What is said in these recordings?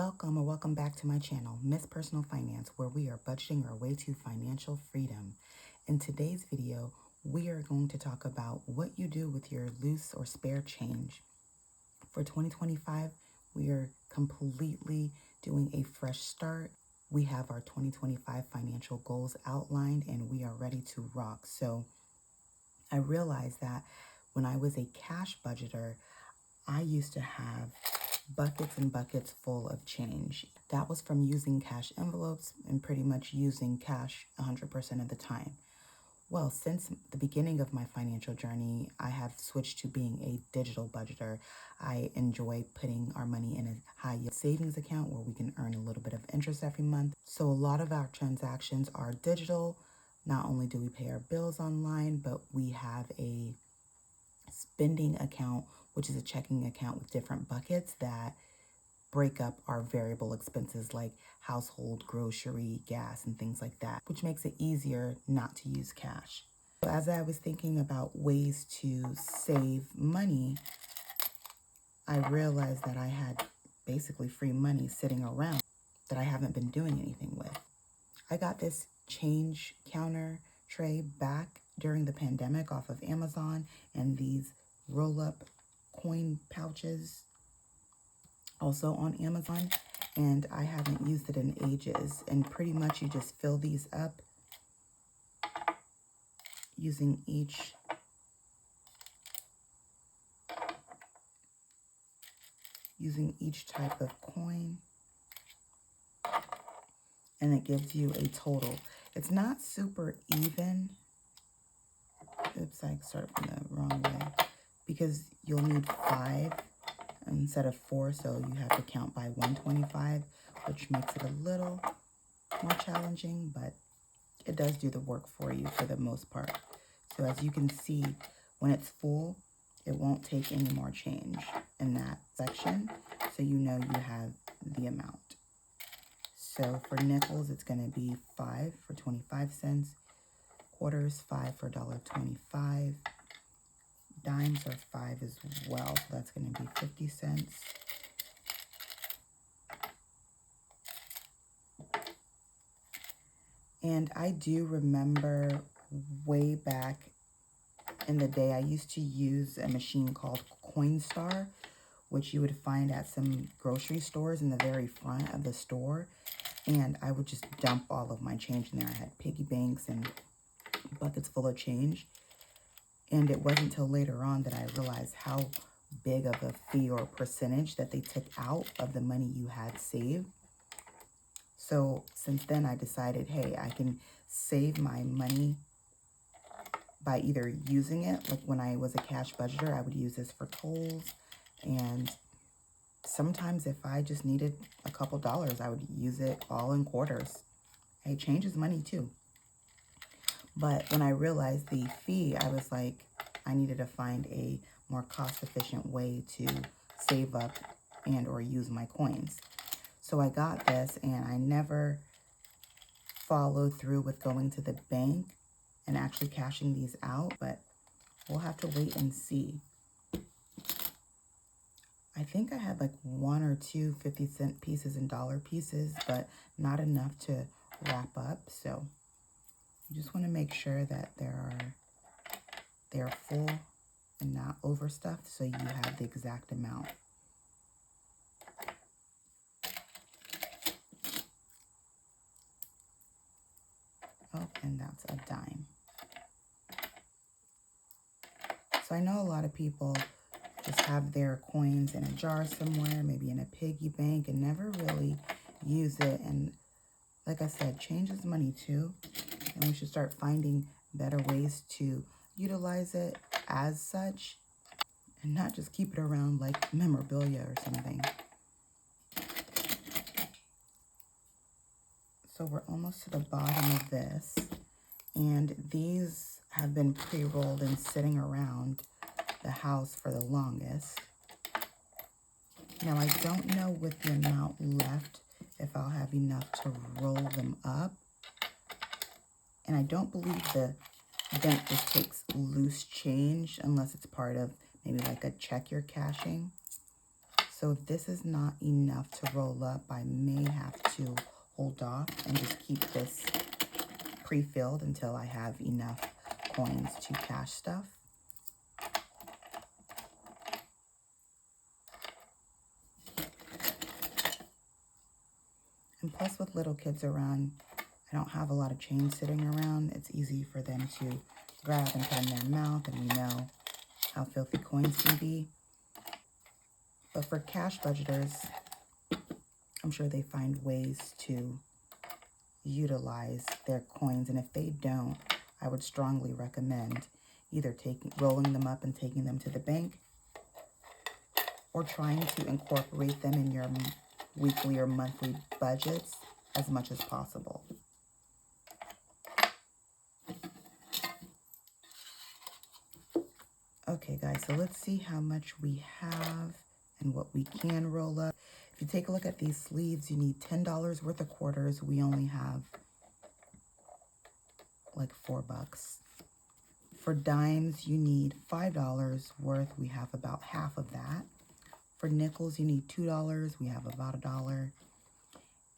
Welcome or welcome back to my channel, Miss Personal Finance, where we are budgeting our way to financial freedom. In today's video, we are going to talk about what you do with your loose or spare change. For 2025, we are completely doing a fresh start. We have our 2025 financial goals outlined and we are ready to rock. So I realized that when I was a cash budgeter, I used to have buckets and buckets full of change. That was from using cash envelopes and pretty much using cash 100% of the time. Well, since the beginning of my financial journey, I have switched to being a digital budgeter. I enjoy putting our money in a high yield savings account where we can earn a little bit of interest every month. So a lot of our transactions are digital. Not only do we pay our bills online, but we have a spending account, which is a checking account with different buckets that break up our variable expenses like household, grocery, gas, and things like that, which makes it easier not to use cash. So as I was thinking about ways to save money, I realized that I had basically free money sitting around that I haven't been doing anything with. I got this change counter tray back during the pandemic off of Amazon, and these roll-up coin pouches also on Amazon, and I haven't used it in ages. And pretty much you just fill these up using each type of coin, and it gives you a total. It's not super even. Oops, I started from the wrong way, because you'll need 5 instead of 4, so you have to count by 125, which makes it a little more challenging, but it does do the work for you for the most part. So as you can see, when it's full, it won't take any more change in that section, so you know you have the amount. So for nickels, it's going to be 5 for 25 cents, quarters 5 for $1.25, dimes are 5 as well, so that's going to be 50 cents. And I do remember way back in the day, I used to use a machine called Coinstar, which you would find at some grocery stores in the very front of the store. And I would just dump all of my change in there. I had piggy banks and buckets full of change. And it wasn't until later on that I realized how big of a fee or percentage that they took out of the money you had saved. So since then, I decided, hey, I can save my money by either using it. Like when I was a cash budgeter, I would use this for tolls. And sometimes if I just needed a couple dollars, I would use it all in quarters. Hey, change is money too. But when I realized the fee, I was like, I needed to find a more cost-efficient way to save up and or use my coins. So I got this, and I never followed through with going to the bank and actually cashing these out, but we'll have to wait and see. I think I had like 1 or 2 50-cent pieces and dollar pieces, but not enough to wrap up. So you just want to make sure that they're full and not overstuffed, so you have the exact amount. Oh, and that's a dime. So I know a lot of people just have their coins in a jar somewhere, maybe in a piggy bank, and never really use it. And like I said, change is money too, and we should start finding better ways to utilize it as such and not just keep it around like memorabilia or something. So we're almost to the bottom of this, and these have been pre-rolled and sitting around the house for the longest. Now I don't know with the amount left if I'll have enough to roll them up, and I don't believe the bank just takes loose change unless it's part of maybe like a check you're cashing. So if this is not enough to roll up, I may have to hold off and just keep this pre-filled until I have enough coins to cash stuff. And plus, with little kids around, I don't have a lot of change sitting around. It's easy for them to grab and put in their mouth, and we know how filthy coins can be. But for cash budgeters, I'm sure they find ways to utilize their coins. And if they don't, I would strongly recommend either rolling them up and taking them to the bank, or trying to incorporate them in your weekly or monthly budgets as much as possible. Okay, guys, so let's see how much we have and what we can roll up. If you take a look at these sleeves, you need $10 worth of quarters. We only have like $4. For dimes, you need $5 worth. We have about half of that. For nickels, you need $2. We have about $1.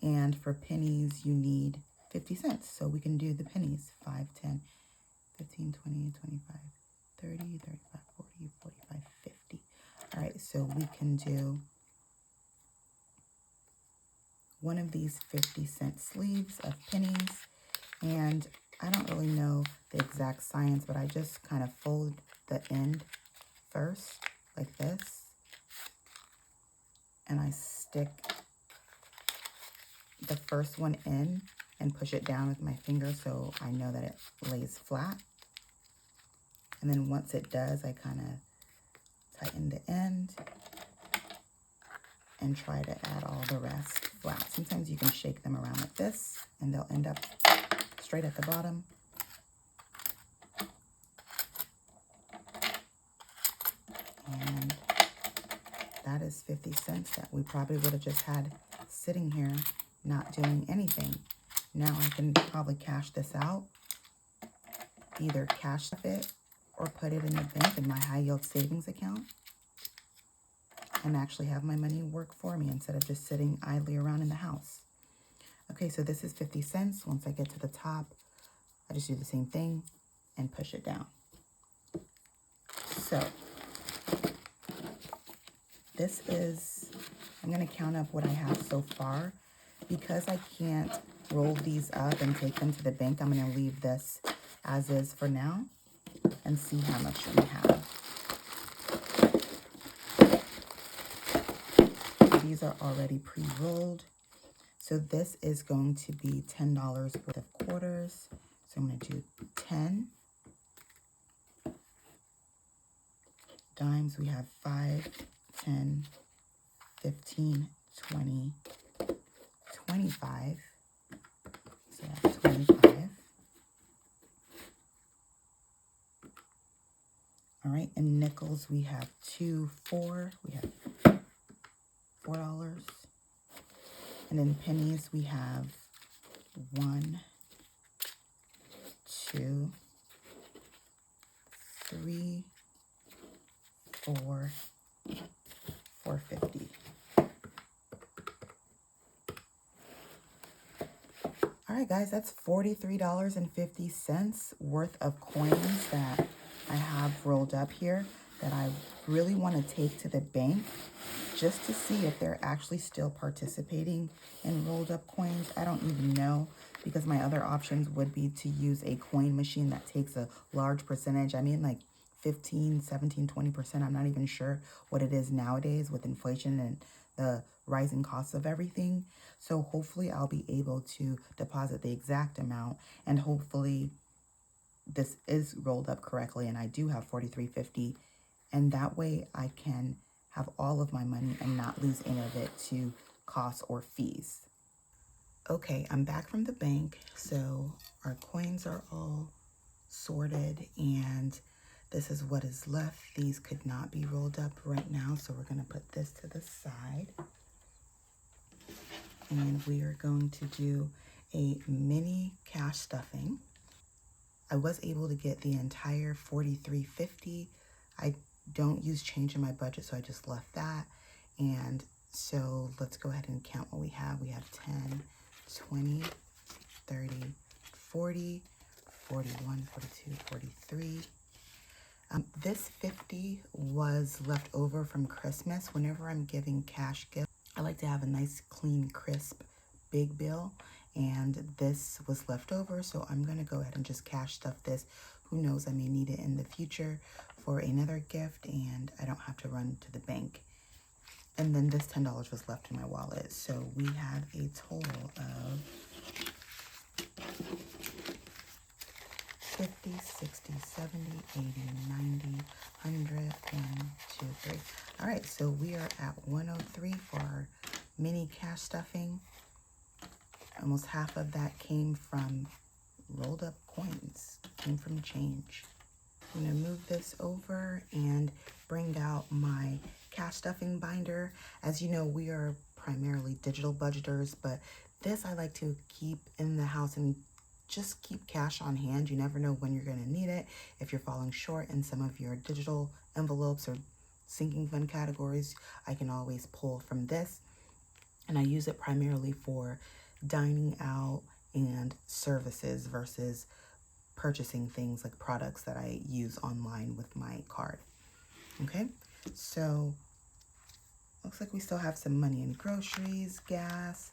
And for pennies, you need 50 cents. So we can do the pennies: 5, 10, 15, 20, 25, 30, 35, 40, 45, 50. All right, so we can do one of these 50-cent sleeves of pennies. And I don't really know the exact science, but I just kind of fold the end first like this. And I stick the first one in and push it down with my finger so I know that it lays flat. And then once it does, I kind of tighten the end and try to add all the rest flat. Sometimes you can shake them around like this and they'll end up straight at the bottom. And that is 50 cents that we probably would have just had sitting here not doing anything. Now I can probably cash this out, either cash it or put it in the bank in my high yield savings account and actually have my money work for me instead of just sitting idly around in the house. Okay, so this is 50 cents. Once I get to the top, I just do the same thing and push it down. So this is, I'm going to count up what I have so far. Because I can't roll these up and take them to the bank, I'm going to leave this as is for now and see how much we have. These are already pre-rolled. So this is going to be $10 worth of quarters. So I'm going to do 10. Dimes, we have 5, 10, 15, 20, 25. So that's 25. All right, and nickels, we have 2, 4. We have $4. And then pennies, we have 1, 2, 3, 4, 4.50. All right, guys, that's $43.50 worth of coins that I have rolled up here that I really want to take to the bank just to see if they're actually still participating in rolled up coins. I don't even know, because my other options would be to use a coin machine that takes a large percentage. I mean, like 15, 17, 20%. I'm not even sure what it is nowadays with inflation and the rising costs of everything. So hopefully I'll be able to deposit the exact amount, and hopefully this is rolled up correctly and I do have $43.50, and that way I can have all of my money and not lose any of it to costs or fees. Okay, I'm back from the bank. So our coins are all sorted and this is what is left. These could not be rolled up right now, so we're going to put this to the side. And we are going to do a mini cash stuffing. I was able to get the entire $43.50. I don't use change in my budget, so I just left that. And so let's go ahead and count what we have. We have 10, 20, 30, 40, 41, 42, 43. This 50 was left over from Christmas. Whenever I'm giving cash gifts, I like to have a nice, clean, crisp, big bill. And this was left over, so I'm going to go ahead and just cash stuff this. Who knows, I may need it in the future for another gift, and I don't have to run to the bank. And then this $10 was left in my wallet. So we have a total of 50, 60, 70, 80, 90, 100, 1, 2, 3. All right, so we are at 103 for our mini cash stuffing. Almost half of that came from rolled up coins, came from change. I'm gonna move this over and bring out my cash stuffing binder. As you know, we are primarily digital budgeters, but this I like to keep in the house and just keep cash on hand. You never know when you're gonna need it. If you're falling short in some of your digital envelopes or sinking fund categories, I can always pull from this. And I use it primarily for dining out and services versus purchasing things like products that I use online with my card. Okay, so looks like we still have some money in groceries, gas,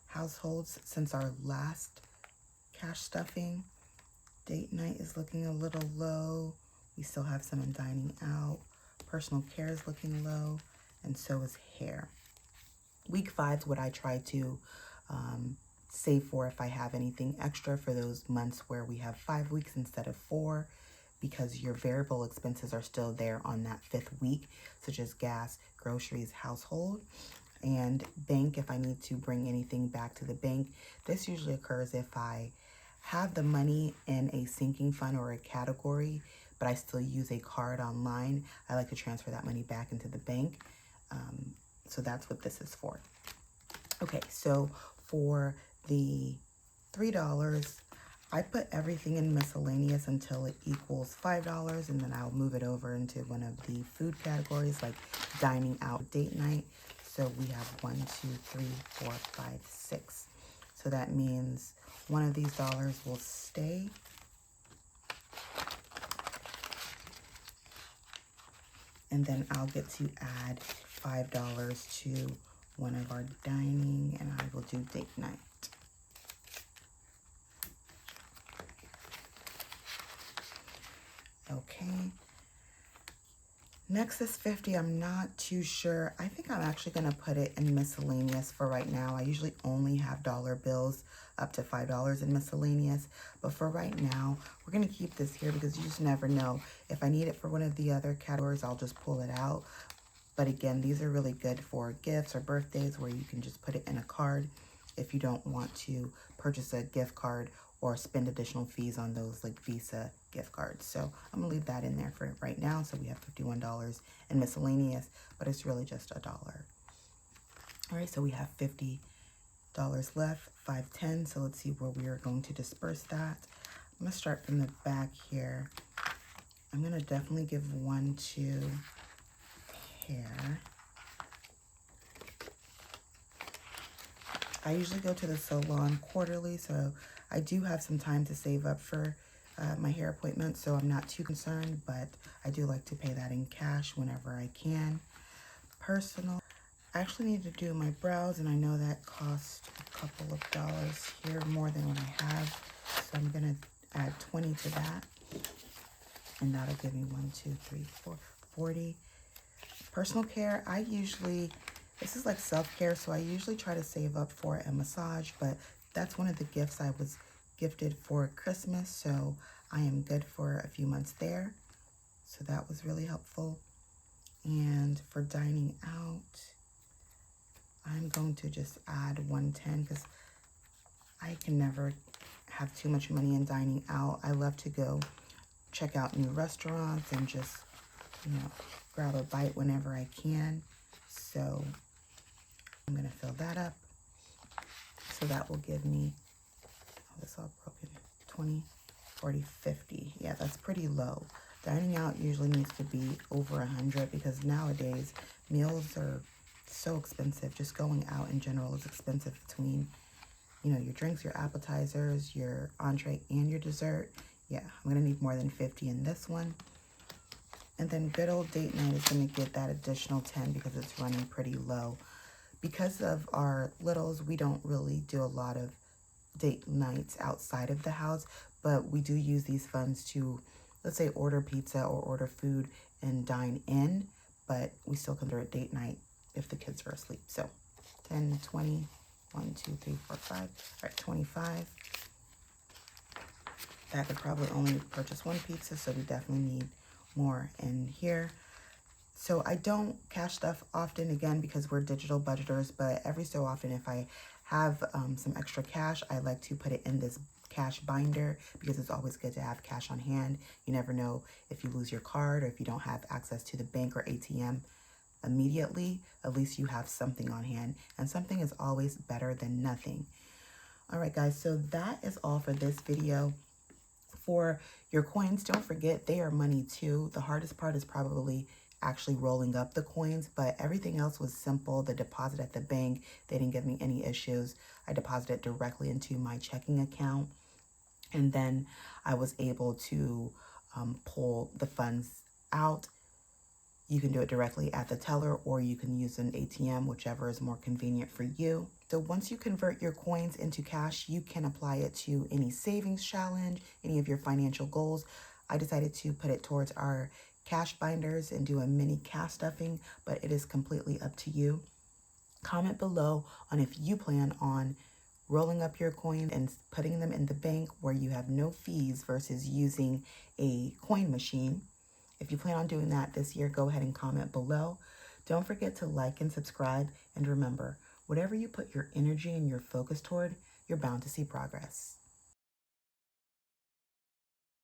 households since our last cash stuffing. Date night is looking a little low. We still have some in dining out. Personal care is looking low, and so is hair. Week 5 is what I try to save for if I have anything extra for those months where we have 5 weeks instead of 4, because your variable expenses are still there on that 5th week, such as gas, groceries, household, and bank if I need to bring anything back to the bank. This usually occurs if I have the money in a sinking fund or a category, but I still use a card online. I like to transfer that money back into the bank. So that's what this is for. Okay, so for the $3, I put everything in miscellaneous until it equals $5, and then I'll move it over into one of the food categories like dining out, date night. So we have 1, 2, 3, 4, 5, 6. So that means one of these dollars will stay. And then I'll get to add $5 to one of our dining, and I will do date night. Okay. Next is 50. I'm not too sure. I think I'm actually going to put it in miscellaneous for right now. I usually only have dollar bills up to $5 in miscellaneous, but for right now, we're going to keep this here because you just never know. If I need it for one of the other categories, I'll just pull it out. But again, these are really good for gifts or birthdays where you can just put it in a card if you don't want to purchase a gift card or spend additional fees on those like Visa gift cards. So I'm gonna leave that in there for right now. So we have $51 in miscellaneous, but it's really just $1. All right, so we have $50 left, 510. So let's see where we are going to disperse that. I'm gonna start from the back here. I'm gonna definitely give one to hair. I usually go to the salon quarterly, so I do have some time to save up for my hair appointment, so I'm not too concerned, but I do like to pay that in cash whenever I can. Personal, I actually need to do my brows, and I know that costs a couple of dollars here, more than what I have, so I'm gonna add 20 to that, and that'll give me 1, 2, 3, 4, 40. Personal care, I usually, this is like self-care, so I usually try to save up for a massage, but that's one of the gifts I was gifted for Christmas, so I am good for a few months there. So that was really helpful. And for dining out, I'm going to just add 110 because I can never have too much money in dining out. I love to go check out new restaurants and just, grab a bite whenever I can. So I'm gonna fill that up. So that will give me, oh, this all broken, 20, 40, 50. Yeah, that's pretty low. Dining out usually needs to be over 100 because nowadays meals are So expensive. Just going out in general is expensive between, you know, your drinks, your appetizers, your entree, and your dessert. Yeah, I'm going to need more than 50 in this one. And then good old date night is going to get that additional 10 because it's running pretty low. Because of our littles, we don't really do a lot of date nights outside of the house, but we do use these funds to, let's say, order pizza or order food and dine in, but we still consider it date night if the kids are asleep. So 10, 20, 1, 2, 3, 4, 5, all right, 25. That could probably only purchase one pizza, so we definitely need more in here. So I don't cash stuff often, again, because we're digital budgeters, but every so often if I have some extra cash, I like to put it in this cash binder because it's always good to have cash on hand. You never know if you lose your card or if you don't have access to the bank or ATM immediately, at least you have something on hand, and something is always better than nothing. All right, guys, so that is all for this video. For your coins, don't forget they are money too. The hardest part is probably actually rolling up the coins, but everything else was simple. The deposit at the bank, they didn't give me any issues. I deposited directly into my checking account, and then I was able to pull the funds out. You can do it directly at the teller, or you can use an ATM, whichever is more convenient for you. So once you convert your coins into cash, you can apply it to any savings challenge, any of your financial goals. I decided to put it towards our cash binders and do a mini cash stuffing, but it is completely up to you. Comment below on if you plan on rolling up your coins and putting them in the bank where you have no fees versus using a coin machine. If you plan on doing that this year, go ahead and comment below. Don't forget to like and subscribe. And remember, whatever you put your energy and your focus toward, you're bound to see progress.